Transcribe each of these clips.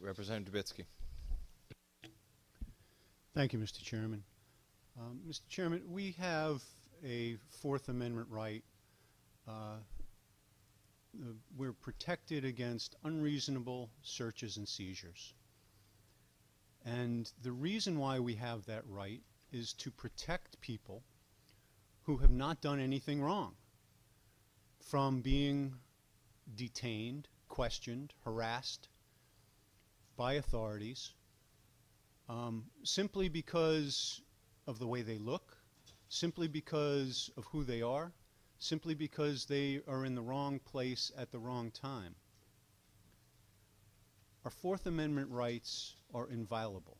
Representative Dubitsky. Thank you, Mr. Chairman. Mr. Chairman, we have a Fourth Amendment right. We're protected against unreasonable searches and seizures. And the reason why we have that right is to protect people who have not done anything wrong from being detained, questioned, harassed by authorities simply because of the way they look, simply because of who they are, simply because they are in the wrong place at the wrong time. Our Fourth Amendment rights are inviolable,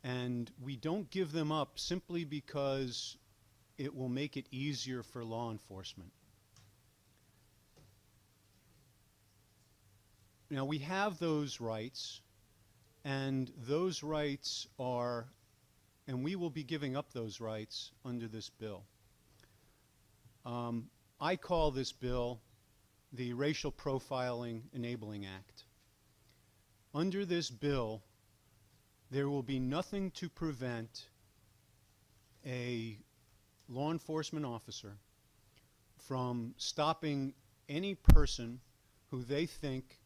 and we don't give them up simply because it will make it easier for law enforcement. Now, we have those rights, and those rights are, and we will be giving up those rights under this bill. I call this bill the Racial Profiling Enabling Act. Under this bill, there will be nothing to prevent a law enforcement officer from stopping any person who they think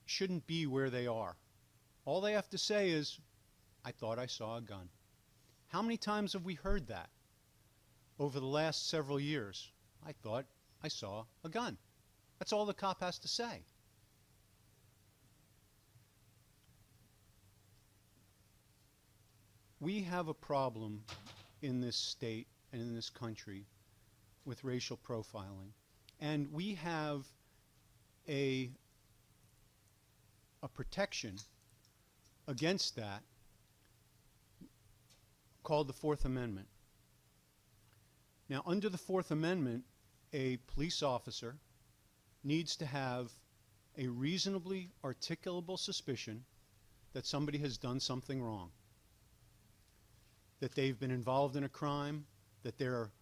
shouldn't be where they are. All they have to say is, "I thought I saw a gun." How many times have we heard that over the last several years? "I thought I saw a gun." That's all the cop has to say. We have a problem in this state and in this country with racial profiling, and we have a protection against that called the Fourth Amendment. Now, under the Fourth Amendment, a police officer needs to have a reasonably articulable suspicion that somebody has done something wrong, that they've been involved in a crime, that they're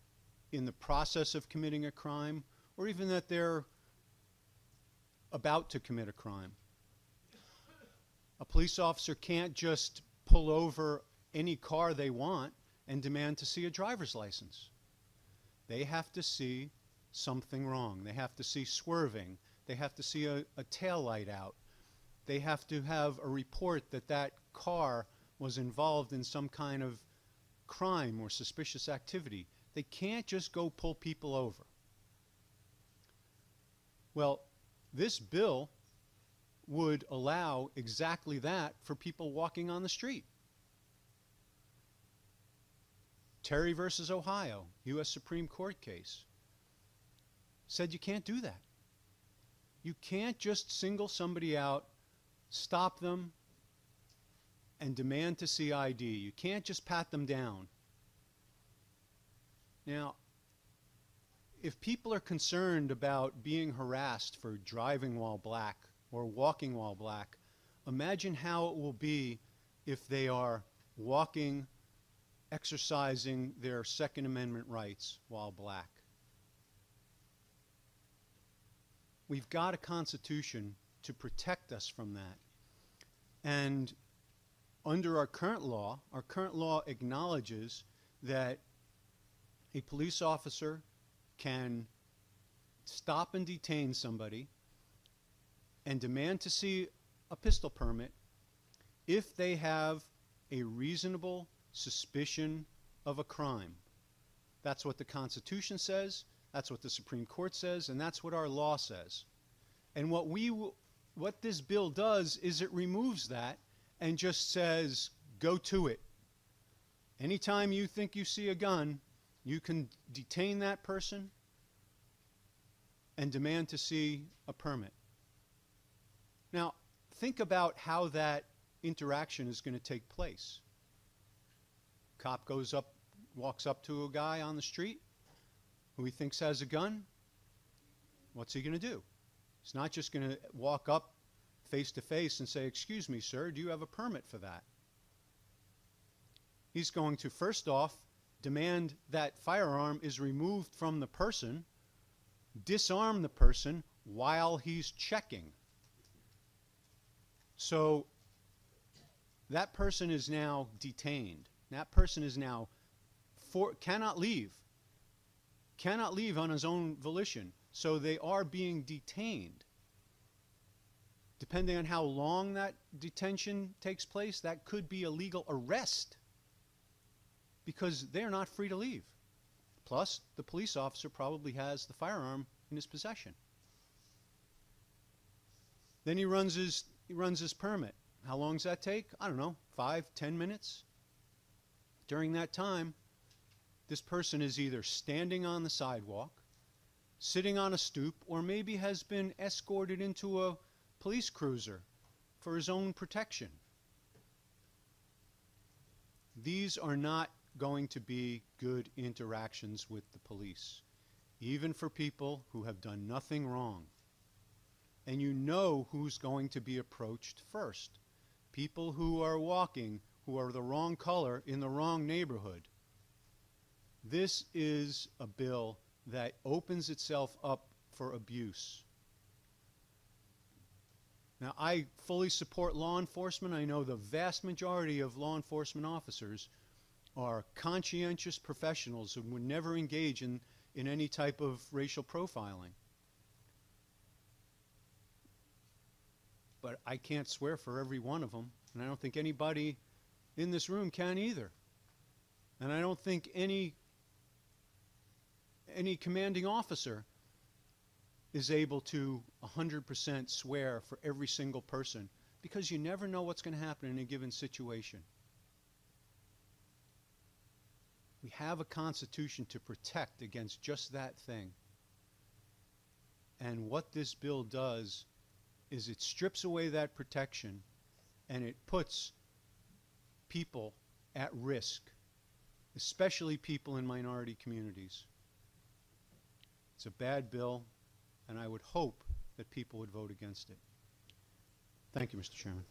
in the process of committing a crime, or even that they're about to commit a crime. A police officer can't just pull over any car they want and demand to see a driver's license. They have to see something wrong. They have to see swerving. They have to see a tail light out. They have to have a report that that car was involved in some kind of crime or suspicious activity. They can't just go pull people over. Well, this bill would allow exactly that for people walking on the street. Terry versus Ohio, U.S. Supreme Court case, said you can't do that. You can't just single somebody out, stop them, and demand to see ID. You can't just pat them down. Now, if people are concerned about being harassed for driving while black or walking while black, imagine how it will be if they are walking, exercising their Second Amendment rights while black. We've got a Constitution to protect us from that. And under our current law acknowledges that a police officer can stop and detain somebody and demand to see a pistol permit if they have a reasonable suspicion of a crime. That's what the Constitution says, that's what the Supreme Court says, and that's what our law says. And what this bill does is it removes that and just says, go to it. Anytime you think you see a gun, you can detain that person and demand to see a permit. Now, think about how that interaction is going to take place. Cop goes up, walks up to a guy on the street who he thinks has a gun. What's he going to do? He's not just going to walk up face to face and say, "Excuse me, sir, do you have a permit for that?" He's going to, first off, demand that firearm is removed from the person, disarm the person while he's checking. So that person is now detained. That person is now cannot leave on his own volition. So they are being detained. Depending on how long that detention takes place, that could be a legal arrest because they're not free to leave. Plus, the police officer probably has the firearm in his possession. Then he runs his permit. How long does that take? I don't know, 5, 10 minutes. During that time, this person is either standing on the sidewalk, sitting on a stoop, or maybe has been escorted into a police cruiser for his own protection. These are not going to be good interactions with the police, even for people who have done nothing wrong. And you know who's going to be approached first. People who are walking, who are the wrong color in the wrong neighborhood. This is a bill that opens itself up for abuse. Now, I fully support law enforcement. I know the vast majority of law enforcement officers are conscientious professionals who would never engage in any type of racial profiling. But I can't swear for every one of them, and I don't think anybody in this room can either. And I don't think any commanding officer is able to 100% swear for every single person, because you never know what's going to happen in a given situation. We have a Constitution to protect against just that thing. And what this bill does is it strips away that protection and it puts people at risk, especially people in minority communities. It's a bad bill, and I would hope that people would vote against it. Thank you, Mr. Chairman.